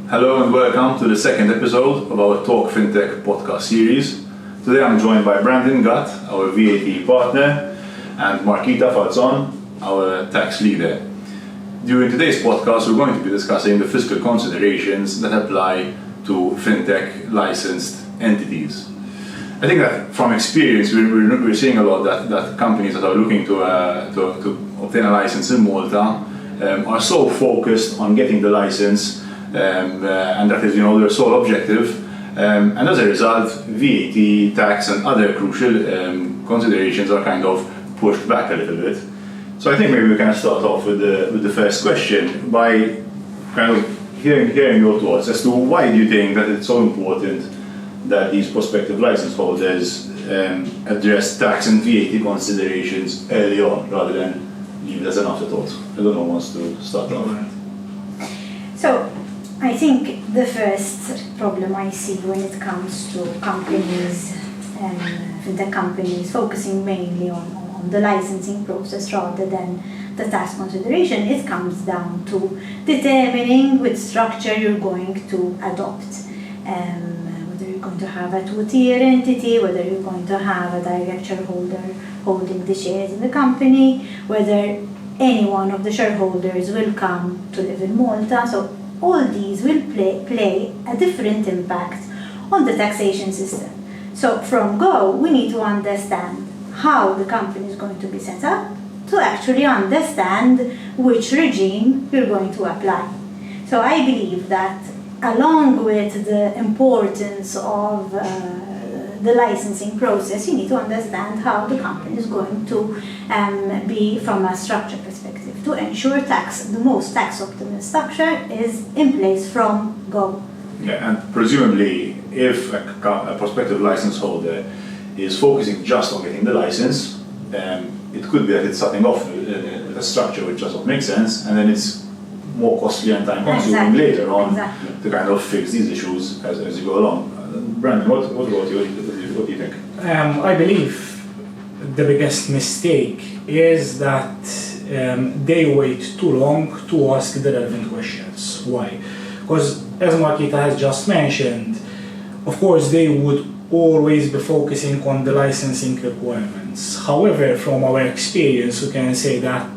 Hello and welcome to the second episode of our Talk Fintech podcast series. Today I'm joined by Gatt, our VAT partner, and Markita Falzon, our tax leader. During today's podcast, we're going to be discussing the fiscal considerations that apply to fintech licensed entities. I think that from experience, we're seeing a lot that companies that are looking to obtain a license in Malta are so focused on getting the license, and that is, their sole objective. And as a result, VAT, tax, and other crucial considerations are kind of pushed back a little bit. So I think maybe we can start off with the first question by kind of hearing your thoughts as to why do you think that it's so important that these prospective license holders address tax and VAT considerations early on rather than leave it as an afterthought. I don't know who wants to start off. So I think the first problem I see when it comes to companies and fintech companies focusing mainly on the licensing process rather than the tax consideration, it comes down to determining which structure you're going to adopt. Whether you're going to have a two-tier entity, whether you're going to have a direct shareholder holding the shares in the company, whether any one of the shareholders will come to live in Malta. So all these will play a different impact on the taxation system. So from go, we need to understand how the company is going to be set up to actually understand which regime you're going to apply. So I believe that along with the importance of the licensing process, you need to understand how the company is going to be from a structure perspective to ensure the most tax optimal structure is in place from go. Yeah, and presumably if a prospective license holder is focusing just on getting the license, it could be that it's starting off with a structure which doesn't make sense, and then it's more costly and time consuming later on to kind of fix these issues as you go along. Brandon, what about you? What do you think? I believe the biggest mistake is that they wait too long to ask the relevant questions. Why? Because as Markita has just mentioned, of course they would always be focusing on the licensing requirements. However, from our experience, we can say that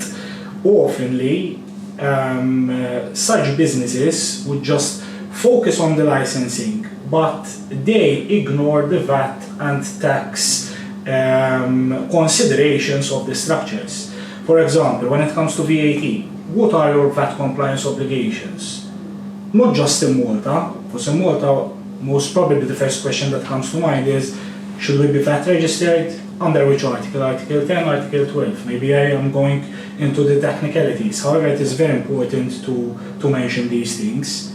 oftenly such businesses would just focus on the licensing, but they ignore the VAT and tax considerations of the structures. For example, when it comes to VAT, what are your VAT compliance obligations? Not just in Malta, because in Malta, most probably the first question that comes to mind is, should we be VAT registered? Under which article? Article 10, Article 12. Maybe I am going into the technicalities. However, it is very important to mention these things.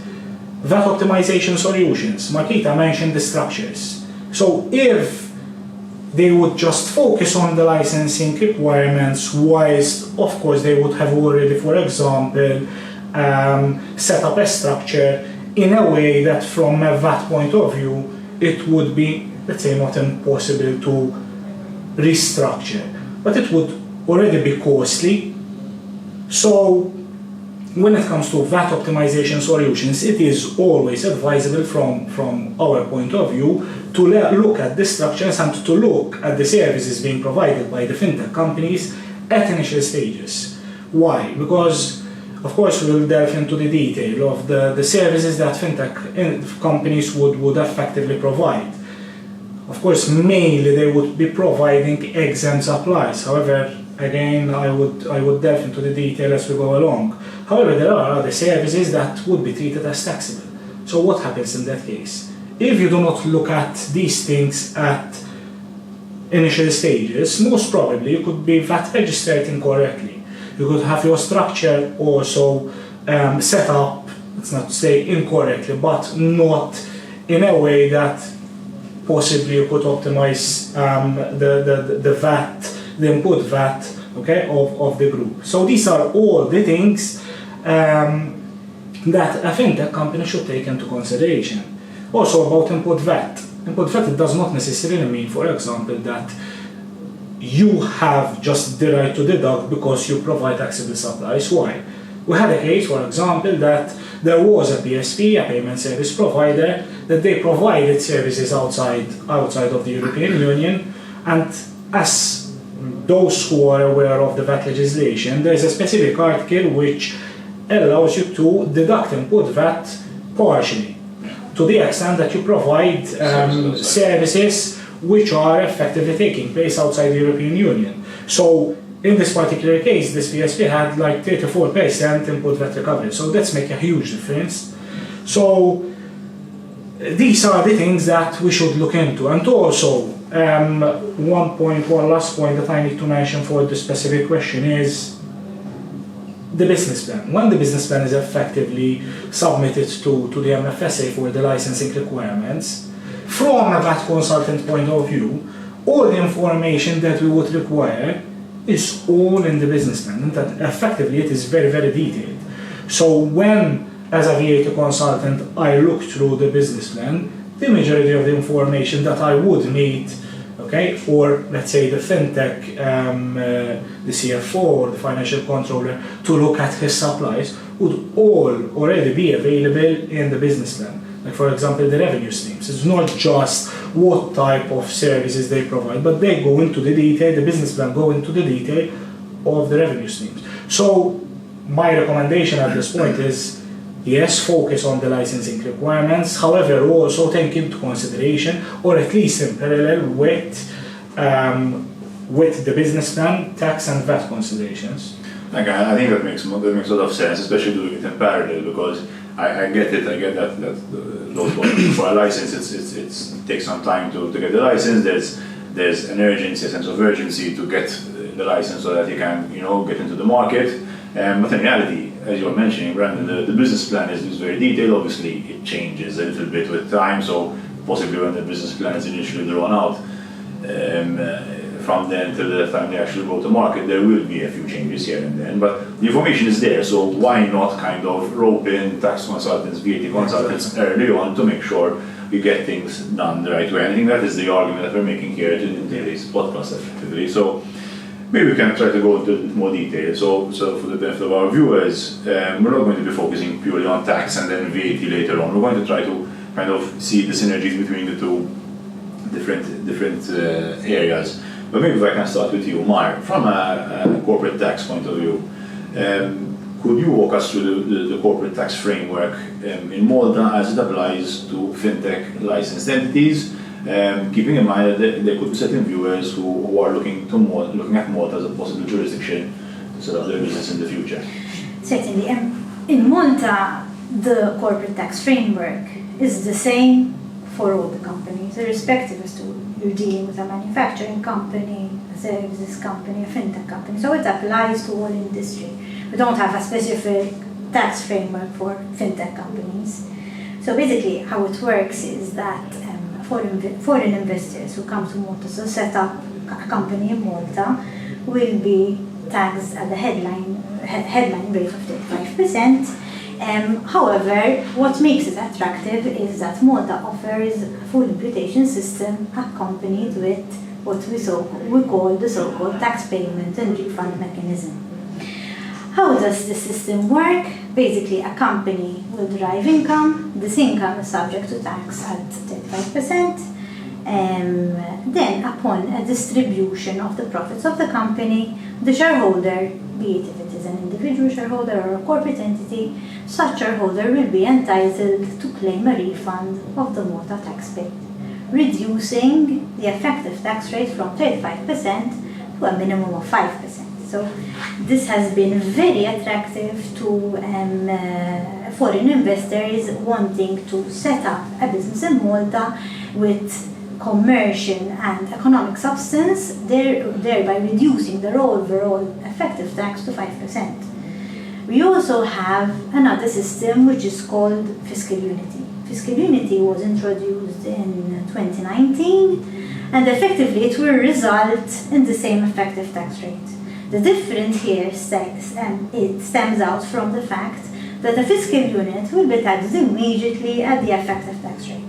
VAT optimization solutions. Markita mentioned the structures. So if they would just focus on the licensing requirements, whilst of course they would have already, for example, set up a structure in a way that from a VAT point of view, it would be, let's say, not impossible to restructure, but it would already be costly. So when it comes to VAT optimization solutions, it is always advisable from our point of view to look at the structures and to look at the services being provided by the fintech companies at initial stages. Why? Because of course we will delve into the detail of the services that fintech companies would effectively provide. Of course, mainly they would be providing exempt supplies. However, again, I would delve into the detail as we go along. However, there are other services that would be treated as taxable. So what happens in that case? If you do not look at these things at initial stages, most probably you could be VAT registered incorrectly. You could have your structure also set up, let's not say incorrectly, but not in a way that possibly you could optimize the VAT, the input VAT, okay, of the group. So these are all the things that a fintech company should take into consideration. Also about input VAT. Input VAT, it does not necessarily mean, for example, that you have just the right to deduct because you provide taxable supplies. Why? We had a case, for example, that there was a PSP, a payment service provider, that they provided services outside of the European Union, and as those who are aware of the VAT legislation, there is a specific article which allows you to deduct input VAT partially, to the extent that you provide services which are effectively taking place outside the European Union. So in this particular case, this PSP had like 34% input VAT recovery, so that's make a huge difference. So these are the things that we should look into. And also, one last point that I need to mention for the specific question is the business plan. When the business plan is effectively submitted to the MFSA for the licensing requirements, from a VAT consultant point of view, all the information that we would require is all in the business plan, and that effectively it is very, very detailed. So when, as a VAT consultant, I look through the business plan, the majority of the information that I would need, okay, or let's say the fintech, the CFO or the financial controller to look at his supplies would all already be available in the business plan. Like for example, the revenue streams. It's not just what type of services they provide, but they go into the detail, the business plan go into the detail of the revenue streams. So my recommendation at this point is, yes, focus on the licensing requirements, however, also take into consideration, or at least in parallel with the business plan, tax and VAT considerations. Okay, I think that makes a lot of sense, especially doing it in parallel, because I get it. I get that those for a license, it takes some time to get the license. There's an urgency, a sense of urgency to get the license so that you can get into the market. But in reality, as you were mentioning, Brandon, the business plan is very detailed. Obviously, it changes a little bit with time. So possibly when the business plan is initially drawn out, from then till the time they actually go to market, there will be a few changes here and then. But the information is there, so why not kind of rope in tax consultants, VAT consultants early on to make sure we get things done the right way. And I think that is the argument that we're making here in today's podcast effectively. So maybe we can try to go into a bit more detail. So for the benefit of our viewers, we're not going to be focusing purely on tax and then VAT later on. We're going to try to kind of see the synergies between the two different areas. But maybe if I can start with you, Mar, from a corporate tax point of view, could you walk us through the corporate tax framework in Malta as it applies to fintech licensed entities, keeping in mind that there could be certain viewers who are looking at Malta as a possible jurisdiction to set up their business in the future? Certainly. In Malta, the corporate tax framework is the same for all the companies, irrespective as to you're dealing with a manufacturing company, a services company, a fintech company. So it applies to all industry. We don't have a specific tax framework for fintech companies. So basically how it works is that foreign investors who come to Malta to set up a company in Malta will be taxed at the headline rate of 35%. However, what makes it attractive is that Malta offers a full imputation system accompanied with what we call the so-called tax payment and refund mechanism. How does the system work? Basically, a company will derive income. This income is subject to tax at 35%. Then, upon a distribution of the profits of the company, the shareholder, be it if it is an individual shareholder or a corporate entity, such shareholder will be entitled to claim a refund of the Malta tax paid, reducing the effective tax rate from 35% to a minimum of 5%. So this has been very attractive to foreign investors wanting to set up a business in Malta with commercial and economic substance, thereby reducing their overall effective tax to 5%. We also have another system which is called fiscal unity. Fiscal unity was introduced in 2019, and effectively it will result in the same effective tax rate. The difference here stems out from the fact that the fiscal unit will be taxed immediately at the effective tax rate.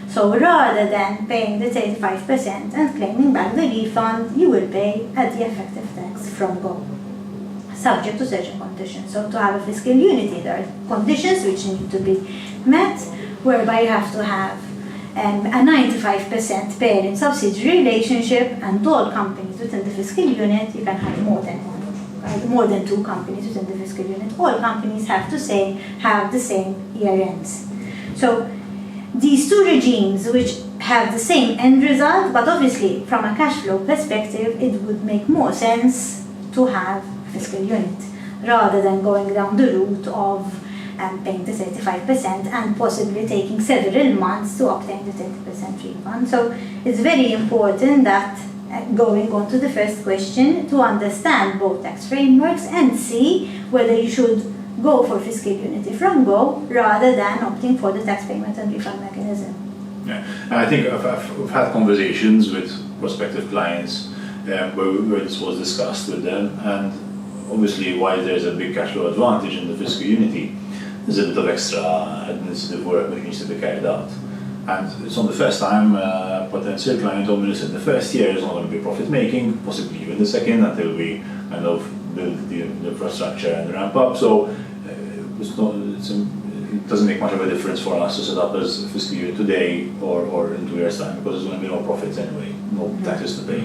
So rather than paying the 35% and claiming back the refund, you will pay at the effective tax from go. subject to certain conditions. So to have a fiscal unity, there are conditions which need to be met, whereby you have to have a 95% parent-subsidiary relationship, and all companies within the fiscal unit, you can have more than 2 companies within the fiscal unit. All companies have the same year ends. So these 2 regimes which have the same end result, but obviously from a cash flow perspective, it would make more sense to have a fiscal unit rather than going down the route of paying the 35% and possibly taking several months to obtain the 30% refund. So it's very important that going on to the first question, to understand both tax frameworks and see whether you should go for fiscal unity from go rather than opting for the tax payment and refund mechanism. Yeah, and I think we've had conversations with prospective clients where this was discussed with them, and obviously while there's a big cash flow advantage in the fiscal unity, there's a bit of extra administrative work that needs to be carried out. And it's on the first time potential client told me, listen, the first year is not going to be profit making, possibly even the second, until we kind of build the infrastructure and ramp up. So it doesn't make much of a difference for us to set up as a fiscal year today or in 2 years' time, because there's going to be no profits anyway, no taxes to pay.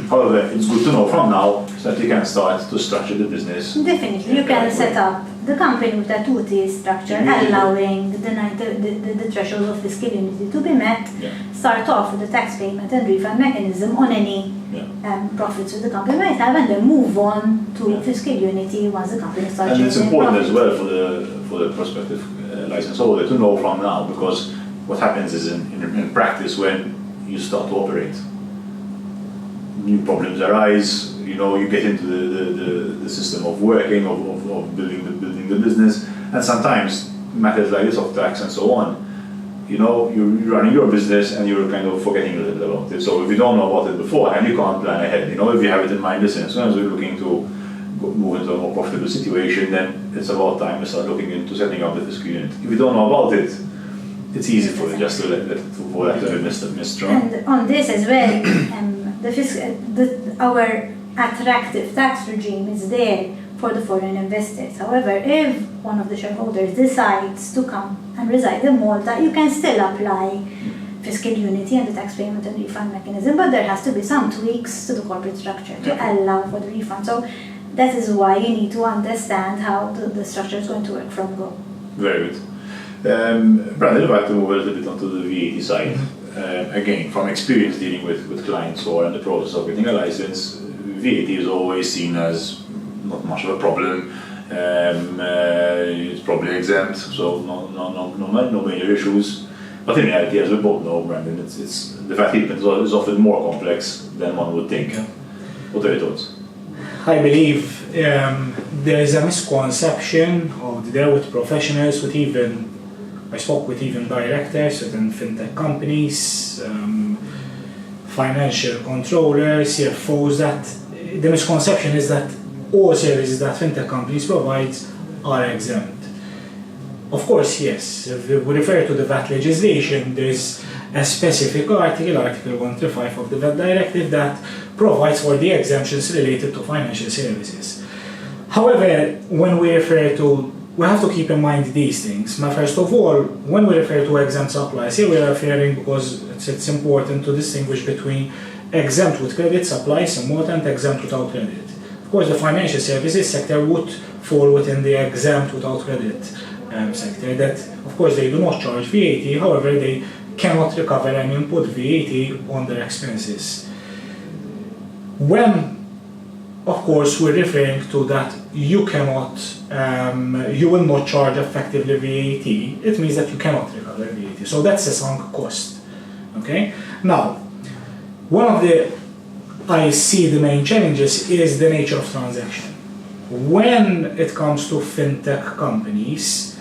However, it's good to know from now so that you can start to structure the business. Definitely, you can set up the company with a 2-tier structure, allowing the threshold of fiscal unity to be met, start off with the tax payment and refund mechanism on any profits that the company might have, and then move on to fiscal unity once the company starts generating. And it's important profit. as well for the prospective license holder to know from now, because what happens is in practice when you start to operate, new problems arise, you get into the system of working, of building the business, and sometimes matters like this of tax and so on, you're running your business and you're kind of forgetting a little bit about it. So if you don't know about it beforehand, you can't plan ahead. If you have it in mind, listen, as soon as we're looking to move into a more profitable situation, then it's about time to start looking into setting up the fiscal unit. If you don't know about it, it's easy for you just to let it be missed. And on this as well, our attractive tax regime is there for the foreign investors. However, if one of the shareholders decides to come and reside in Malta, you can still apply fiscal unity and the tax payment and refund mechanism, but there has to be some tweaks to the corporate structure to allow for the refund. So that is why you need to understand how the structure is going to work from go. Very good. Brandon, I'd like to move a little bit onto the VAT side. Again, from experience dealing with clients who are in the process of getting a license, VAT is always seen as not much of a problem. It's probably exempt, so no major issues. But in reality, as we both know, Brandon, it's the VAT heap is often more complex than one would think. What are your thoughts? I believe there is a misconception there with professionals, I spoke with even directors within fintech companies, financial controllers, CFOs, that the misconception is that all services that fintech companies provide are exempt. Of course, yes. If we refer to the VAT legislation, there is a specific article 135 of the VAT directive, that provides for the exemptions related to financial services. However, when we refer to, we have to keep in mind these things. Now, first of all, when we refer to exempt supplies, here we are referring, because it's important to distinguish between exempt with credit supplies and more than exempt without credit. Of course, the financial services sector would fall within the exempt without credit sector. That, of course, they do not charge VAT, however, they cannot recover and input VAT on their expenses. When, of course, we're referring to that you cannot, you will not charge effectively VAT, it means that you cannot recover VAT. So that's a sunk cost. Okay? Now, one of I see the main challenges is the nature of transaction. When it comes to fintech companies,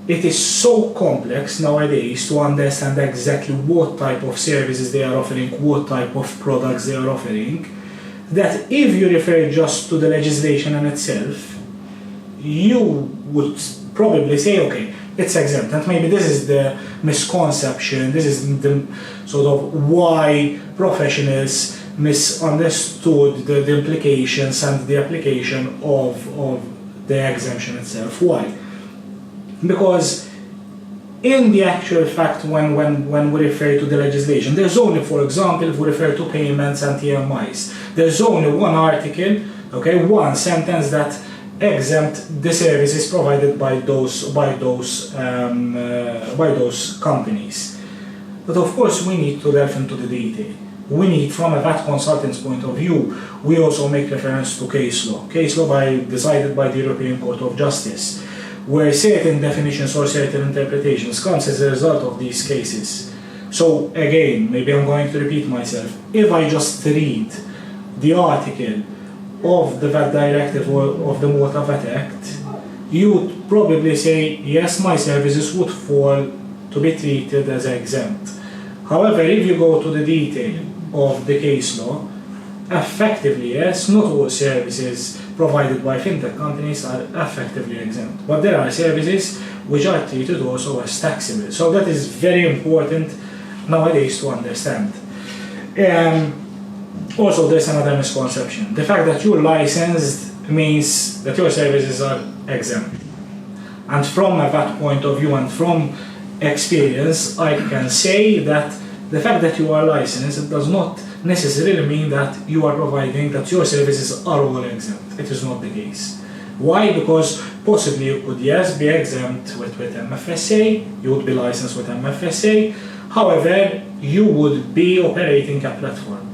it is so complex nowadays to understand exactly what type of services they are offering, what type of products they are offering, that if you refer just to the legislation in itself, you would probably say, okay, it's exempt. And maybe this is the misconception, this is the sort of why professionals misunderstood the implications and the application of the exemption itself. Why? Because in the actual fact, when we refer to the legislation, there's only, for example, if we refer to payments and TMIs, there's only one article, okay, one sentence that exempt the services provided by those companies. But of course, we need to delve into the detail. We need, from a VAT consultant's point of view, we also make reference to case law decided by the European Court of Justice, where certain definitions or certain interpretations comes as a result of these cases. So again, maybe I'm going to repeat myself. If I just read the article of the VAT Directive or of the Malta VAT Act, you would probably say, yes, my services would fall to be treated as exempt. However, if you go to the detail of the case law, effectively, yes, not all services provided by fintech companies are effectively exempt. But there are services which are treated also as taxable. So that is very important nowadays to understand. Also, there's another misconception. The fact that you're licensed means that your services are exempt. And from a VAT point of view and from experience, I can say that the fact that you are licensed, it does not necessarily mean that you are providing that your services are all exempt. It is not the case. Why? Because possibly you could, yes, be exempt with MFSA, you would be licensed with MFSA, however, you would be operating a platform.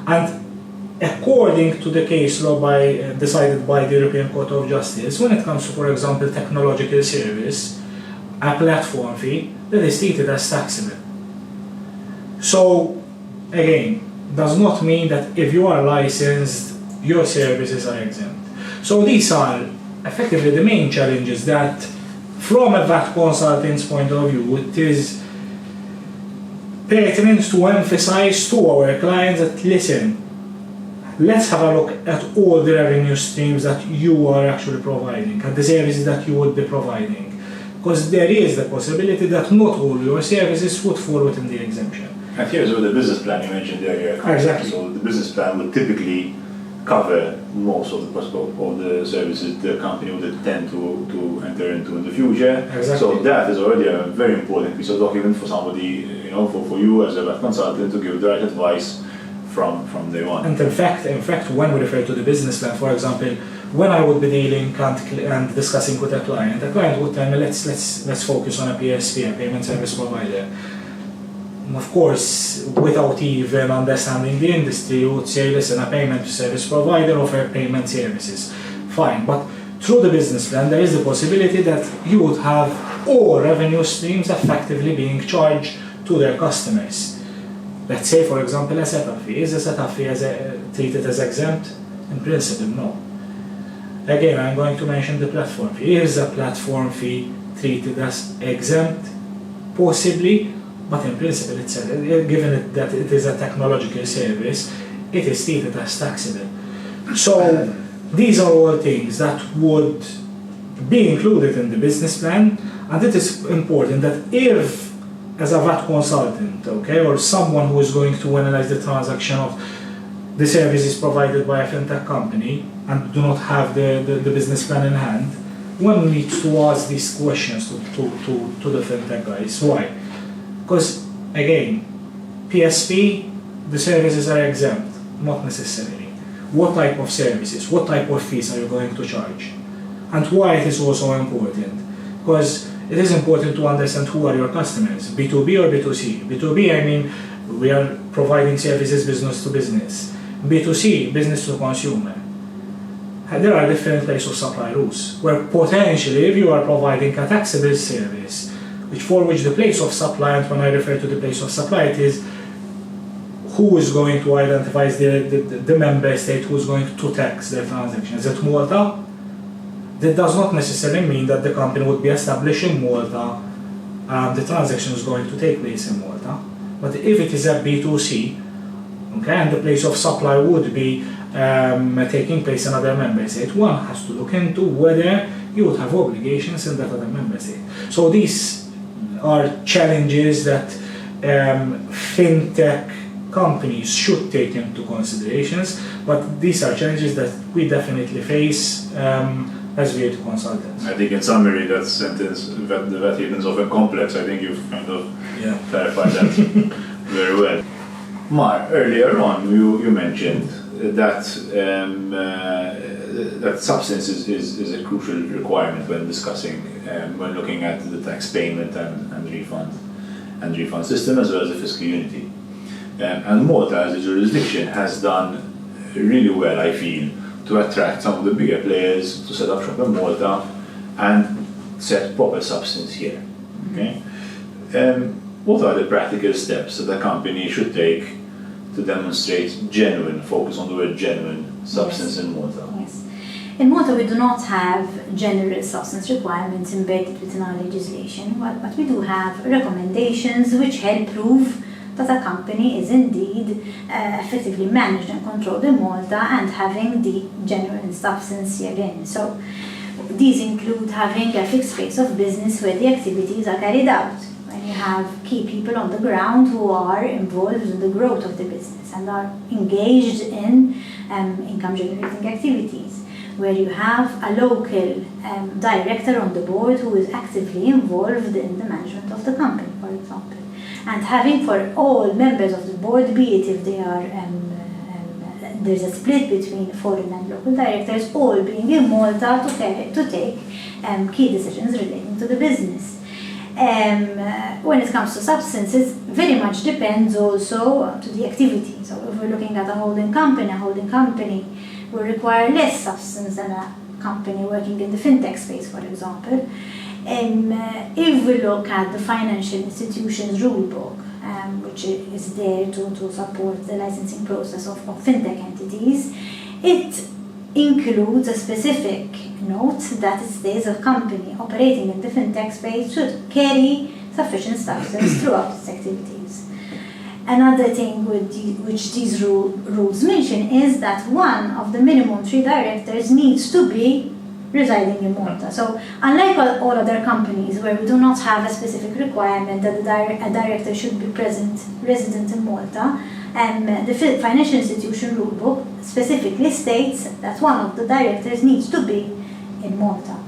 And according to the case law decided by the European Court of Justice, when it comes to, for example, technological service, a platform fee, that is treated as taxable. So, again, does not mean that if you are licensed, your services are exempt. So these are effectively the main challenges that, from a VAT consultant's point of view, it is pertinent to emphasize to our clients that, listen, let's have a look at all the revenue streams that you are actually providing, and the services that you would be providing. Because there is the possibility that not all your services would fall within the exemption. And here's where the business plan you mentioned earlier. Exactly. So the business plan would typically cover most of the scope of the services the company would intend to enter into in the future. Exactly. So that is already a very important piece of document for somebody, for you as a VAT consultant to give the right advice from day one. And in fact, when we refer to the business plan, for example, when I would be dealing and discussing with a client would tell me, let's focus on a PSP, a payment service provider. Of course, without even understanding the industry, you would say, listen, a payment service provider offers payment services. Fine, but through the business plan, there is the possibility that you would have all revenue streams effectively being charged to their customers. Let's say, for example, a setup fee. Is a setup fee treated as exempt? In principle, no. Again, I'm going to mention the platform fee. Is a platform fee treated as exempt? Possibly. But in principle, given that it is a technological service, it is treated as taxable. So these are all things that would be included in the business plan, and it is important that if, as a VAT consultant, or someone who is going to analyze the transaction of the services provided by a fintech company and do not have the business plan in hand, one needs to ask these questions to the fintech guys. Why? Because, again, PSP, the services are exempt, not necessarily. What type of services, what type of fees are you going to charge? And why it is also important? Because it is important to understand who are your customers, B2B or B2C. B2B, I mean, we are providing services business to business. B2C, business to consumer. There are different types of supply rules, where potentially if you are providing a taxable service, for which the place of supply, and when I refer to the place of supply, it is who is going to identify the member state who is going to tax their transaction. Is it Malta? That does not necessarily mean that the company would be established in Malta and the transaction is going to take place in Malta. But if it is a B2C, and the place of supply would be taking place in another member state, one has to look into whether you would have obligations in that other member state. So these are challenges that fintech companies should take into considerations, but these are challenges that we definitely face as VAT consultants. I think in summary that sentence, that the VAT is often complex, I think you've kind of clarified that very well. Mar, earlier on you mentioned that that substance is a crucial requirement when discussing, when looking at the tax payment and refund system as well as the fiscal unity. And Malta as a jurisdiction has done really well, I feel, to attract some of the bigger players to set up shop in Malta and set proper substance here. Okay? What are the practical steps that a company should take to demonstrate genuine, focus on the word genuine, substance in Malta? Yes. In Malta we do not have general substance requirements embedded within our legislation, but we do have recommendations which help prove that a company is indeed effectively managed and controlled in Malta and having the genuine substance herein. So these include having a fixed space of business where the activities are carried out. When you have key people on the ground who are involved in the growth of the business and are engaged in income generating activities, where you have a local director on the board who is actively involved in the management of the company, for example. And having for all members of the board, be it if they are there's a split between foreign and local directors, all being in Malta to take key decisions relating to the business. When it comes to substances, very much depends also to the activity. So if we're looking at a holding company will require less substance than a company working in the fintech space, for example. If we look at the financial institutions rulebook, which is there to support the licensing process of fintech entities, it includes a specific note that it says a company operating in the fintech space should carry sufficient substance throughout its activities. Another thing which these rules mention is that one of the minimum 3 directors needs to be residing in Malta. So unlike all other companies where we do not have a specific requirement that a director should be resident in Malta, the financial institution rulebook specifically states that one of the directors needs to be in Malta.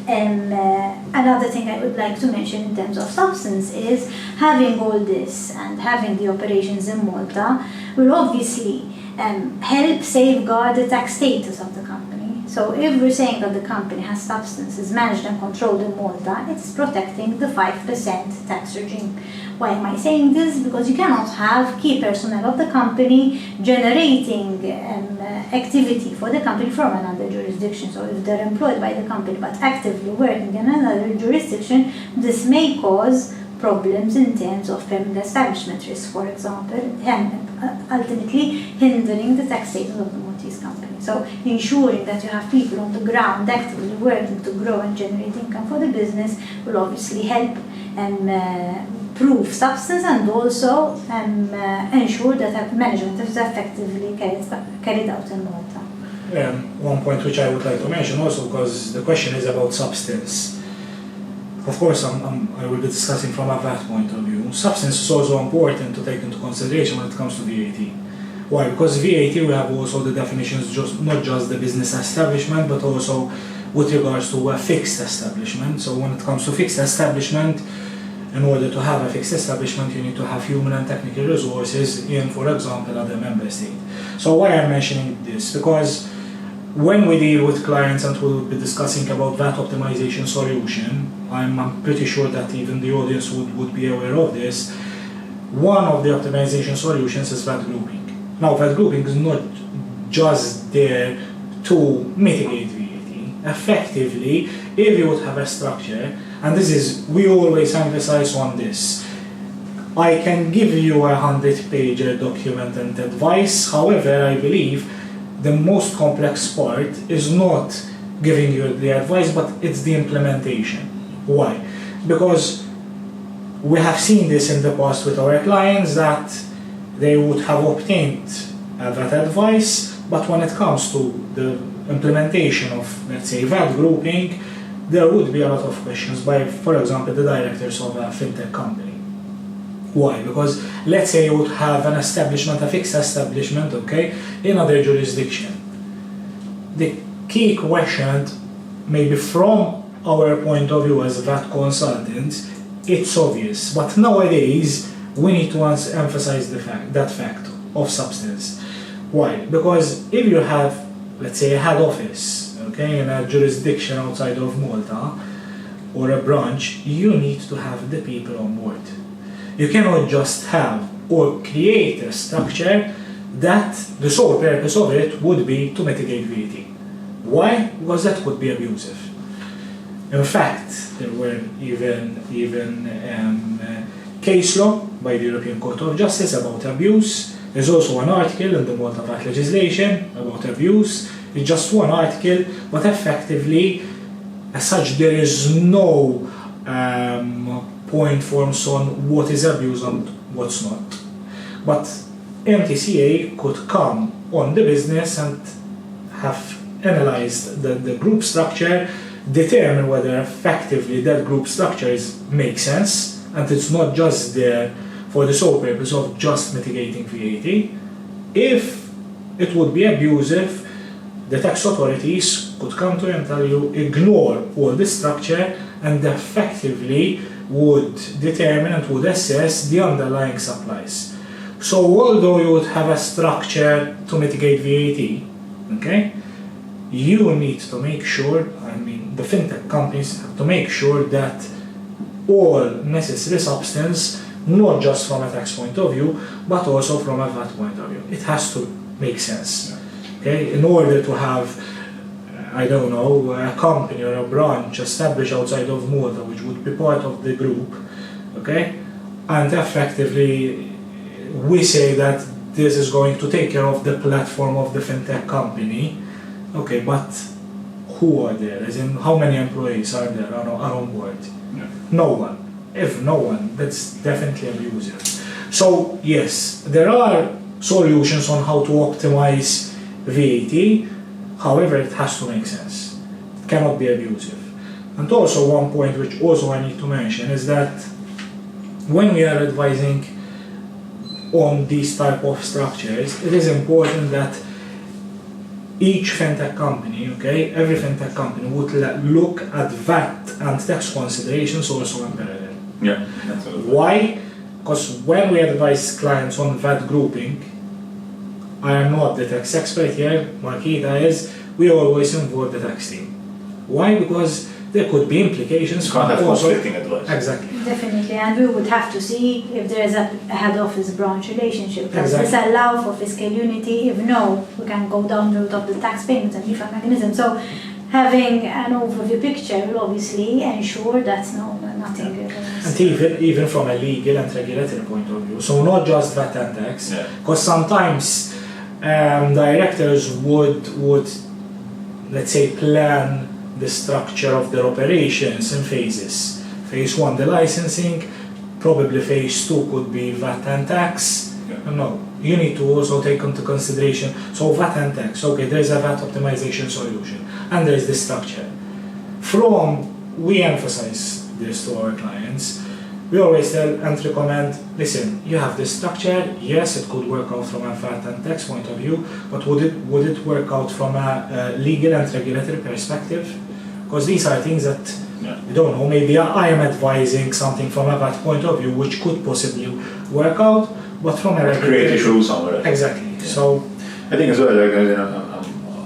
Another thing I would like to mention in terms of substance is having all this and having the operations in Malta will obviously help safeguard the tax status of the company. So if we're saying that the company has substances managed and controlled in Malta, it's protecting the 5% tax regime. Why am I saying this? Because you cannot have key personnel of the company generating activity for the company from another jurisdiction. So if they're employed by the company but actively working in another jurisdiction, this may cause problems in terms of permanent establishment risk, for example, and ultimately hindering the tax status of the Maltese company. So ensuring that you have people on the ground actively working to grow and generate income for the business will obviously help prove substance and also ensure that management is effectively carried out in Malta. One point which I would like to mention also, because the question is about substance. Of course, I will be discussing from a VAT point of view. Substance is also important to take into consideration when it comes to VAT. Why? Because VAT, we have also the definitions, not just the business establishment, but also with regards to a fixed establishment. So when it comes to fixed establishment, in order to have a fixed establishment, you need to have human and technical resources in, for example, other member state. So why I'm mentioning this? Because when we deal with clients and we'll be discussing about VAT optimization solution, I'm pretty sure that even the audience would be aware of this. One of the optimization solutions is VAT grouping. Now, VAT grouping is not just there to mitigate VAT. Effectively, if you would have a structure, and this is, we always emphasize on this, I can give you a 100-page document and advice. However, I believe the most complex part is not giving you the advice, but it's the implementation. Why? Because we have seen this in the past with our clients that they would have obtained that advice, but when it comes to the implementation of, let's say, VAT grouping, there would be a lot of questions by, for example, the directors of a fintech company. Why? Because let's say you would have an establishment, a fixed establishment, okay, in other jurisdiction. The key question, maybe from our point of view as VAT consultants, it's obvious, but nowadays we need to emphasize that fact of substance. Why? Because if you have, let's say, a head office, okay, in a jurisdiction outside of Malta, or a branch, you need to have the people on board. You cannot just have or create a structure that the sole purpose of it would be to mitigate VAT. Why? Because that could be abusive. In fact, there were even case law by the European Court of Justice about abuse. There's also an article in the Malta VAT legislation about abuse. It's just one article, but effectively, as such, there is no point forms on what is abuse and what's not. But MTCA could come on the business and have analyzed the group structure, determine whether effectively that group structure makes sense, and it's not just there for the sole purpose of just mitigating VAT. If it would be abusive, the tax authorities could come to you and tell you, ignore all this structure, and effectively would determine and would assess the underlying supplies. So although you would have a structure to mitigate VAT, okay, you need to make sure, the fintech companies have to make sure that all necessary substance, not just from a tax point of view, but also from a VAT point of view. It has to make sense. Okay? In order to have, a company or a branch established outside of Malta, which would be part of the group, okay? And effectively, we say that this is going to take care of the platform of the fintech company, okay, but who are there? As in, how many employees are there on board? Yeah. No one. If no one, that's definitely abusive. So yes, there are solutions on how to optimize VAT, however it has to make sense. It cannot be abusive. And also one point which also I need to mention is that when we are advising on these type of structures, it is important that each fintech company, okay, every fintech company would look at VAT and tax considerations also in parallel. Yeah, absolutely. Why? Because when we advise clients on VAT grouping, I am not the tax expert here, Markita is, we always involve the tax team. Why? Because there could be implications. You can't have conflicting advice. Exactly. Definitely, and we would have to see if there is a head office branch relationship. Does Exactly. this allow for fiscal unity? If no, we can go down the route of the tax payments and different mechanisms. So having an overview picture will obviously ensure that nothing And even from a legal and regulatory point of view. So not just VAT and tax, because sometimes directors would, let's say, plan the structure of their operations in phases. Phase 1, the licensing, probably phase 2 could be VAT and tax. Yeah. No, you need to also take into consideration, so VAT and tax, okay, there's a VAT optimization solution, and there's the structure. We emphasize this to our clients, we always tell and recommend, listen, you have this structure, yes, it could work out from a VAT and tax point of view, but would it work out from a legal and regulatory perspective? Because these are things that you don't know. Maybe I am advising something from a VAT point of view which could possibly work out, but from a regulatory... Create issues somewhere. Exactly. Yeah. So I think as well,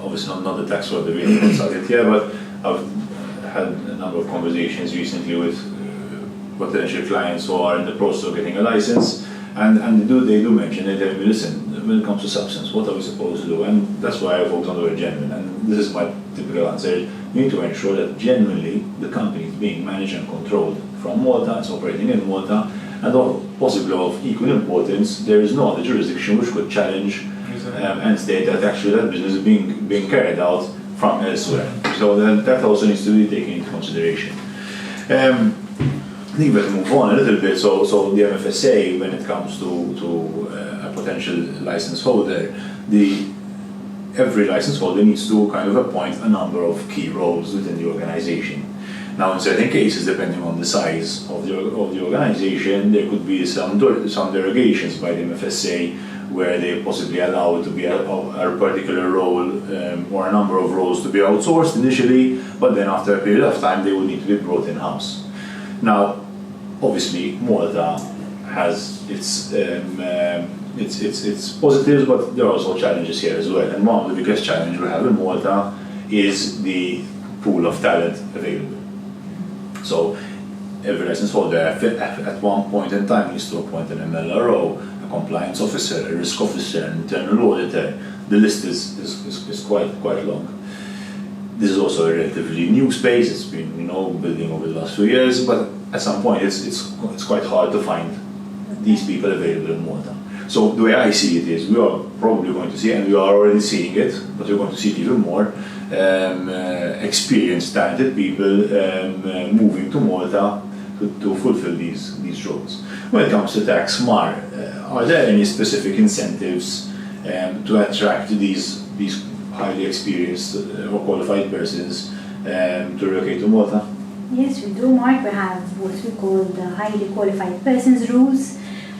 obviously I'm not the tax or the VAT consultant here, but I've had a number of conversations recently with potential clients who are in the process of getting a license, and they do mention it. They tell me, listen, when it comes to substance, what are we supposed to do? And that's why I focus on the word genuine. And this is my typical answer: you need to ensure that genuinely the company is being managed and controlled from Malta, it's operating in Malta, and possibly of equal importance, there is no other jurisdiction which could challenge and state that actually that business is being carried out from elsewhere. So that also needs to be taken into consideration. I think we have to move on a little bit. So the MFSA, when it comes to a potential license holder, every license holder needs to kind of appoint a number of key roles within the organization. Now, in certain cases, depending on the size of the organization, there could be some derogations by the MFSA where they possibly allow it to be a particular role or a number of roles to be outsourced initially, but then after a period of time, they would need to be brought in-house. Now, obviously, Malta has its positives, but there are also challenges here as well. And one of the biggest challenges we have in Malta is the pool of talent available. So every license holder at one point in time needs to appoint an MLRO, a compliance officer, a risk officer, an internal auditor. The list is quite long. This is also a relatively new space. It's been building over the last few years, but at some point it's quite hard to find these people available in Malta. So the way I see it is we are probably going to see, and we are already seeing it, but we're going to see it even more, experienced, talented people moving to Malta to fulfill these roles. When it comes to tax, Mar, are there any specific incentives to attract these highly experienced or qualified persons to relocate to Malta? Yes, we do, Mark. We have what we call the highly qualified persons rules,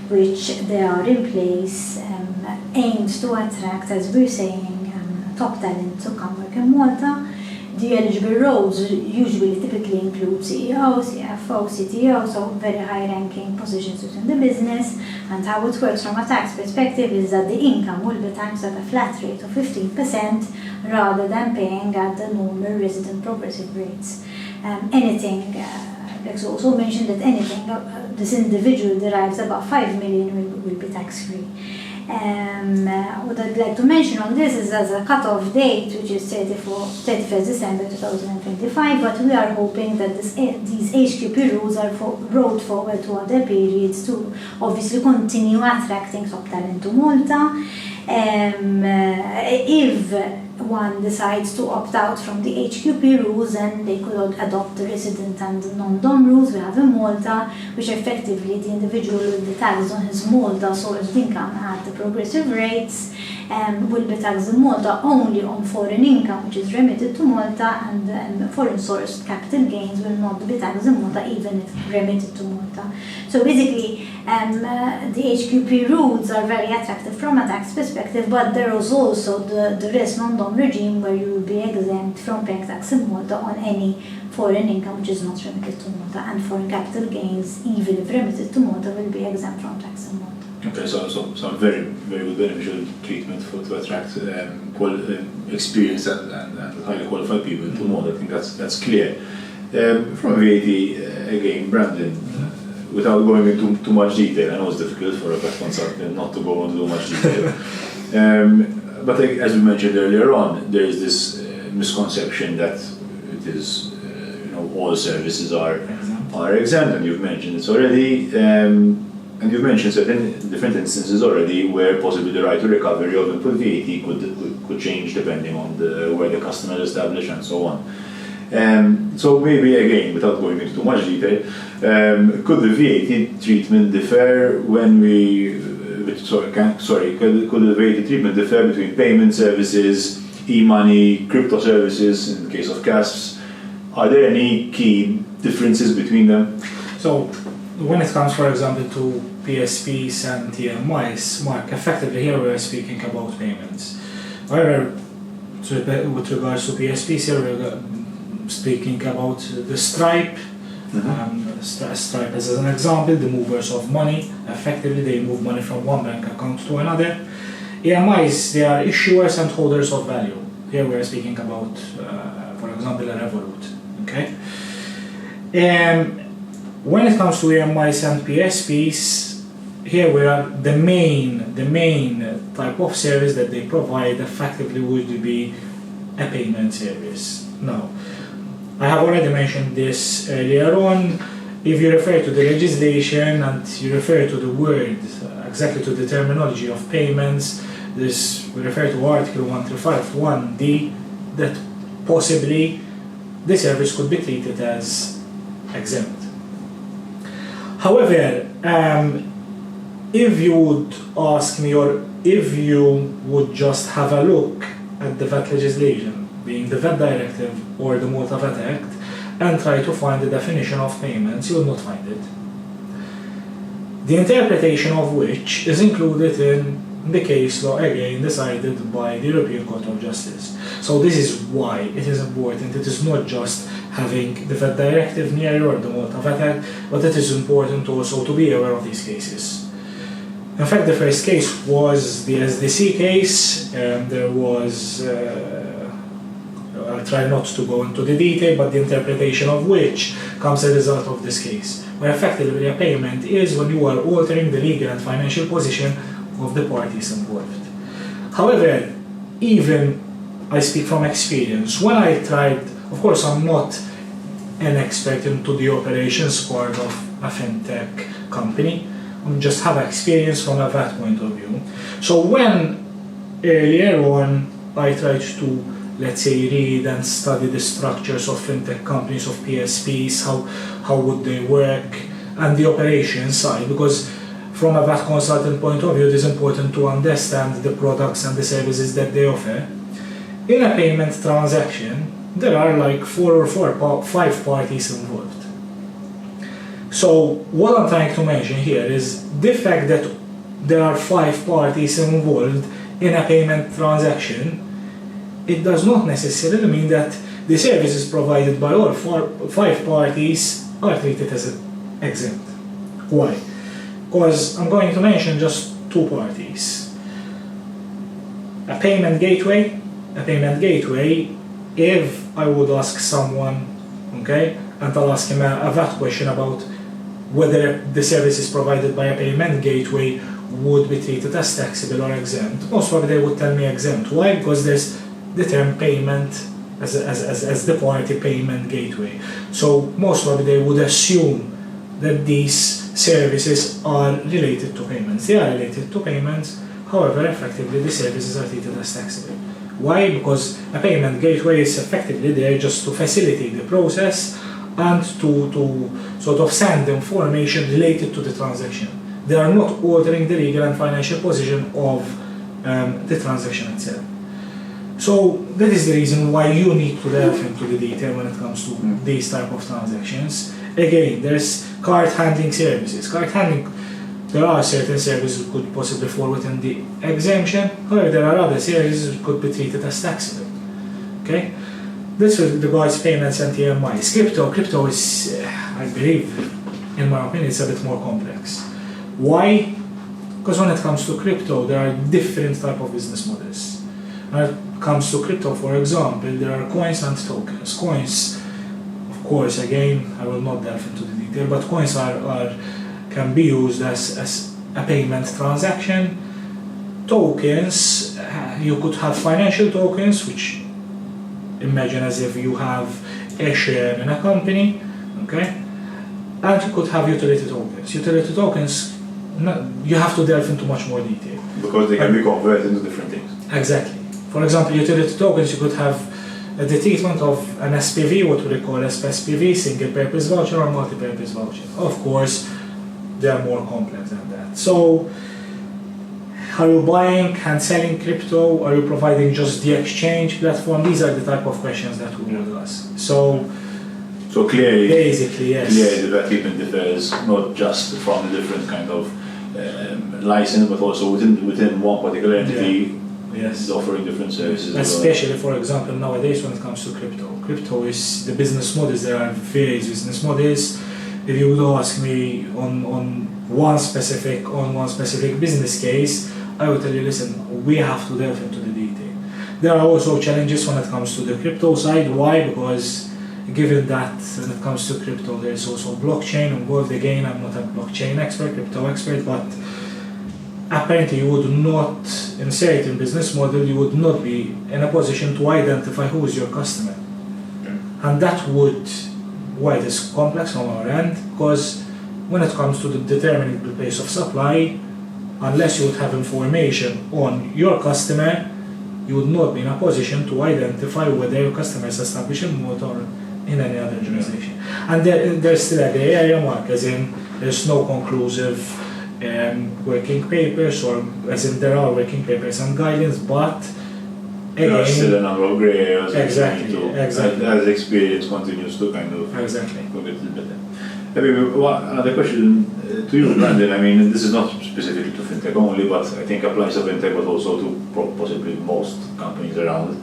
which they are in place, aimed to attract, as we're saying, top talent to come work in Malta. The eligible roles typically include CEO, CFO, CTO, so very high-ranking positions within the business. And how it works from a tax perspective is that the income will be taxed at a flat rate of 15% rather than paying at the normal resident progressive rates. Let's also mention that anything this individual derives above 5 million will be tax-free. What I'd like to mention on this is as a cut-off date, which is 31st December 2025, but we are hoping that these HQP rules are brought forward to other periods to obviously continue attracting top talent to Malta. If one decides to opt out from the HQP rules, and they could adopt the resident and non-dom rules we have in Malta, which effectively the individual will be taxed on his Malta sourced income at the progressive rates, will be taxed in Malta only on foreign income which is remitted to Malta, and foreign sourced capital gains will not be taxed in Malta even if remitted to Malta. So basically, the HQP rules are very attractive from a tax perspective, but there is also the res non-dom regime where you will be exempt from paying tax in Malta on any foreign income which is not remitted to Malta, and foreign capital gains, even if remitted to Malta, will be exempt from tax in Malta. Okay, so very, very good beneficial treatment to attract experienced and highly qualified people to Malta. I think that's clear. From VAT, again, Brandon, without going into too much detail, I know it's difficult for a VAT consultant not to go into too much detail. But as we mentioned earlier on, there is this misconception that it is, all services are exempt, and you've mentioned this already. And you've mentioned certain different instances already where possibly the right to recovery of input VAT could change depending on where the customer is established and so on. So maybe again, without going into too much detail, could the VAT treatment differ when could the VAT treatment differ between payment services, e-money, crypto services in the case of CASPs? Are there any key differences between them? So when it comes, for example, to PSPs and TMIs, Mark, effectively here we're speaking about payments. However, with regards to PSPs, here we're speaking about the Stripe. Stripe as an example, the movers of money. Effectively, they move money from one bank account to another. EMIs, they are issuers and holders of value. Here we are speaking about, for example, a Revolut. Okay. When it comes to EMIs and PSPs, here we are the main type of service that they provide effectively would be a payment service. Now, I have already mentioned this earlier on. If you refer to the legislation and you refer to the word, exactly to the terminology of payments, we refer to Article 1351D, that possibly the service could be treated as exempt. However, if you would ask me, or if you would just have a look at the VAT legislation, being the VAT Directive or the Malta VAT Act, and try to find the definition of payments, you will not find it. The interpretation of which is included in the case law, again decided by the European Court of Justice. So this is why it is important. It is not just having the VAT directive near you or the Malta VAT Act, but it is important also to be aware of these cases. In fact, the first case was the SDC case. There was, I'll try not to go into the detail, but the interpretation of which comes as a result of this case, where effectively a payment is when you are altering the legal and financial position of the parties involved. However, even I speak from experience, when I tried, of course I'm not an expert into the operations part of a fintech company, I just have experience from a VAT point of view. So when earlier on I tried to, let's say, read and study the structures of fintech companies, of PSPs, how would they work, and the operations side, because from a VAT consultant point of view, it is important to understand the products and the services that they offer. In a payment transaction, there are like 5 parties involved. So what I'm trying to mention here is the fact that there are 5 parties involved in a payment transaction. It does not necessarily mean that the services provided by all 5 parties are treated as exempt. Why? Because I'm going to mention just 2 parties. A payment gateway, if I would ask someone, okay, and I'll ask him a VAT question about whether the services provided by a payment gateway would be treated as taxable or exempt, most probably they would tell me exempt. Why? Because there's the term payment as the party payment gateway. So most probably they would assume that these services are related to payments. They are related to payments, however, effectively the services are treated as taxable. Why? Because a payment gateway is effectively there just to facilitate the process and to sort of send information related to the transaction. They are not altering the legal and financial position of the transaction itself. So that is the reason why you need to delve into the detail when it comes to these type of transactions. Again, there's card handling services. Card handling, there are certain services that could possibly fall within the exemption, however there are other services that could be treated as taxable. Okay? This regards payments and TMIs. Crypto is, I believe, in my opinion, it's a bit more complex. Why? Because when it comes to crypto, there are different type of business models. When it comes to crypto, for example, there are coins and tokens. Coins, of course, again, I will not delve into the detail, but coins can be used as a payment transaction. Tokens, you could have financial tokens, which imagine as if you have a share in a company, okay? And you could have utility tokens. Utility tokens, you have to delve into much more detail. Because they can be converted into different things. Exactly. For example, utility tokens, you could have the treatment of an SPV, what we call SPV, single purpose voucher or multi-purpose voucher. Of course, they are more complex than that. So, are you buying and selling crypto? Are you providing just the exchange platform? These are the type of questions that we would ask. So clearly, basically, yes. Clearly, the VAT treatment differs not just from the different kind of license, but also within one particular entity. Yes. Is offering different services. Especially, for example, nowadays when it comes to crypto. Crypto is the business models. There are various business models. If you would ask me on one specific business case, I would tell you, listen, we have to delve into the detail. There are also challenges when it comes to the crypto side. Why? Because given that when it comes to crypto, there's also blockchain involved. Again, I'm not a blockchain expert, crypto expert, but apparently you would not, in certain business model, you would not be in a position to identify who is your customer. And that would, why it is complex on our end, because when it comes to determining the place of supply, unless you would have information on your customer, you would not be in a position to identify whether your customer is established in Malta or in any other jurisdiction. And there's still a grey area mark, as in there's no conclusive working papers, or as in there are working papers and guidance, but There are still a number of grey areas. Exactly. As experience continues to kind of Exactly. go a little better. Maybe another question to you, Brandon. I mean, this is not specifically to fintech only, but I think applies to fintech, but also to possibly most companies around.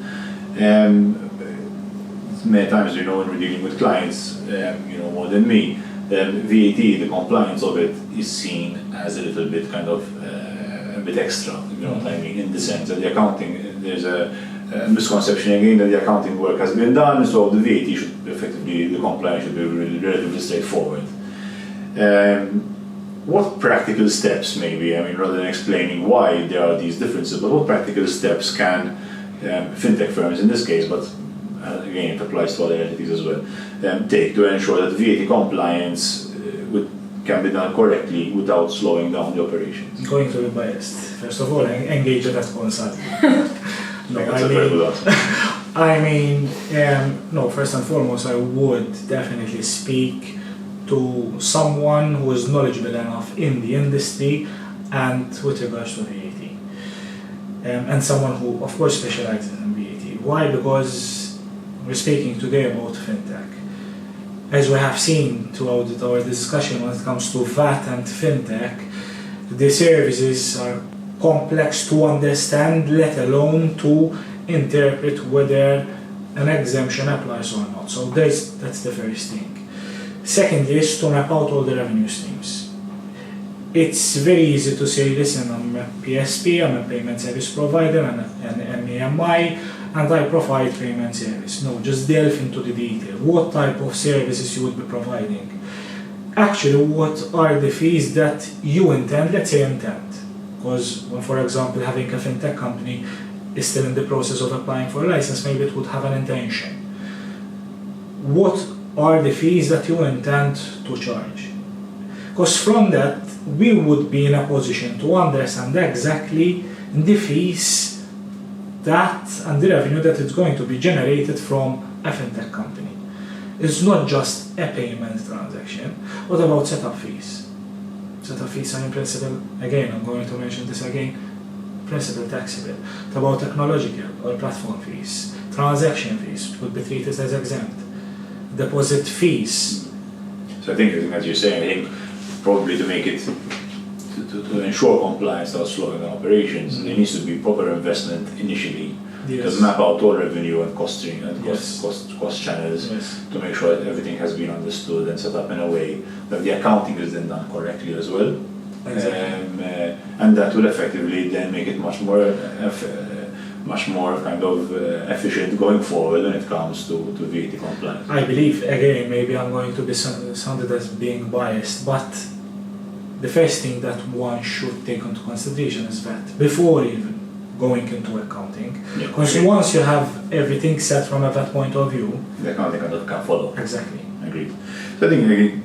Many times, when we're dealing with clients, more than me, VAT, the compliance of it is seen as a little bit kind of a bit extra, what I mean, in the sense that the accounting, there's a misconception again that the accounting work has been done, so the VAT should effectively, the compliance should be relatively straightforward. What practical steps maybe, rather than explaining why there are these differences, but what practical steps can fintech firms in this case, but again it applies to other entities as well, take to ensure that VAT compliance can be done correctly without slowing down the operations? Going to be biased. First of all, engage a vet consultant. First and foremost, I would definitely speak to someone who is knowledgeable enough in the industry and with regards to VAT. And someone who, of course, specializes in VAT. Why? Because we're speaking today about fintech. As we have seen throughout our discussion when it comes to VAT and fintech, the services are complex to understand, let alone to interpret whether an exemption applies or not. So that's the first thing. Secondly is to map out all the revenue streams. It's very easy to say, listen, I'm a PSP, I'm a payment service provider, and an EMI, and I provide payment service. No, just delve into the detail. What type of services you would be providing? Actually, what are the fees that you intend, let's say intend? Because when, for example, having a fintech company is still in the process of applying for a license, maybe it would have an intention. What are the fees that you intend to charge? Because from that, we would be in a position to understand exactly the fees that and the revenue that is going to be generated from a fintech company. It's not just a payment transaction. What about setup fees? Setup fees are in principle, again, I'm going to mention this again, principle taxable. What about technological or platform fees? Transaction fees would be treated as exempt. Deposit fees. So I think, as you're saying, I think probably to make it, to ensure compliance without slowing down operations, there needs to be proper investment initially to map out all revenue and costing and cost channels to make sure that everything has been understood and set up in a way that the accounting is then done correctly as well. Exactly. And that will effectively then make it much more kind of efficient going forward when it comes to VAT compliance. I believe, again, maybe I'm going to be sounded as being biased, but the first thing that one should take into consideration is VAT before even going into accounting. Because once you have everything set from a VAT point of view, the accounting kind of can follow. Exactly. Agreed. So I think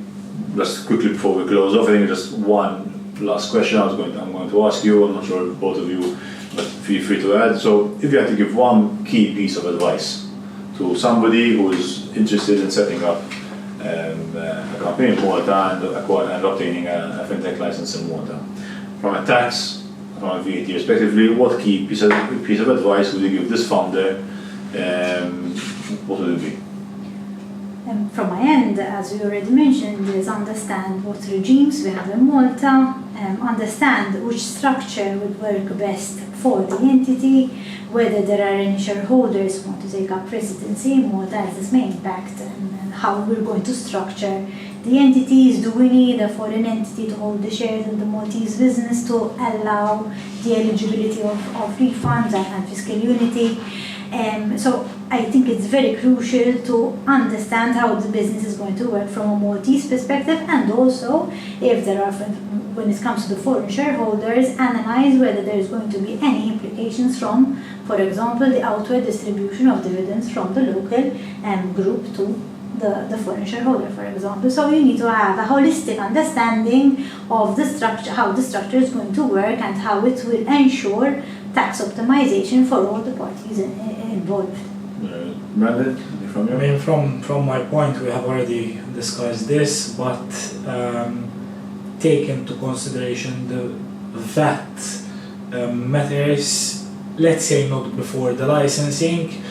just quickly before we close off, I think just one last question I'm going to ask you. I'm not sure both of you, but feel free to add. So if you had to give one key piece of advice to somebody who is interested in setting up a company in Malta and obtaining a fintech license in Malta, from a tax, from a VAT respectively, what key piece of advice would you give this founder? What would it be? From my end, as we already mentioned, is understand what regimes we have in Malta, understand which structure would work best for the entity, whether there are any shareholders who want to take up residency in Malta, as this may impact and how we're going to structure the entities. Do we need a foreign entity to hold the shares in the Maltese business to allow the eligibility of refunds and fiscal unity? So I think it's very crucial to understand how the business is going to work from a Maltese perspective, and also if there are, when it comes to the foreign shareholders, analyze whether there is going to be any implications from, for example, the outward distribution of dividends from the local group to the foreign shareholder, for example. So you need to have a holistic understanding of the structure, how the structure is going to work, and how it will ensure tax optimization for all the parties involved. Brandon, from you? From my point, we have already discussed this, but take into consideration the VAT matters let's say not before the licensing,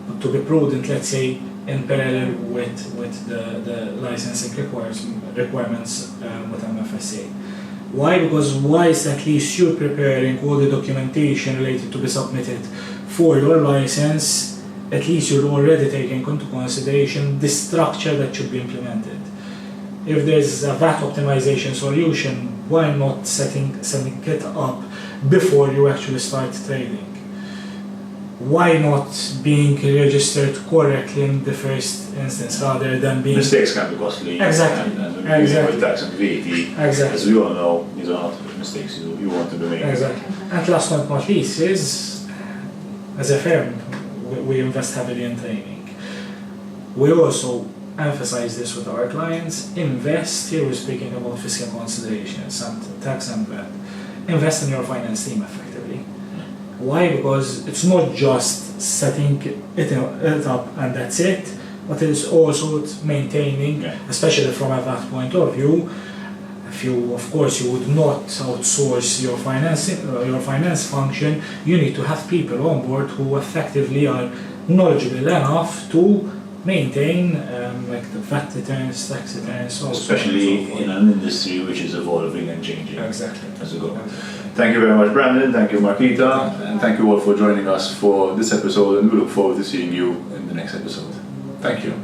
but to be prudent, let's say in parallel with the licensing requirements with MFSA. Why? Because whilst at least you're preparing all the documentation related to be submitted for your license, at least you're already taking into consideration the structure that should be implemented. If there's a VAT optimization solution, why not setting it up before you actually start trading? Why not being registered correctly in the first instance rather than being... Mistakes can be costly. Exactly. And Exactly. with tax and VAT, Exactly. as we all know, these are not mistakes you want to be making. Exactly. And last but not least is, as a firm, we invest heavily in training. We also emphasize this with our clients. Invest, here we're speaking about fiscal considerations and tax and VAT. Invest in your finance team effectively. Why? Because it's not just setting it up and that's it, but it's also maintaining, especially from a VAT point of view. If you, of course, you would not outsource your finance function, you need to have people on board who effectively are knowledgeable enough to maintain like the VAT returns, tax returns, especially in an industry which is evolving and changing exactly as we go. Exactly. Thank you very much, Brandon. Thank you, Markita, and thank you all for joining us for this episode. And we look forward to seeing you in the next episode. Thank you.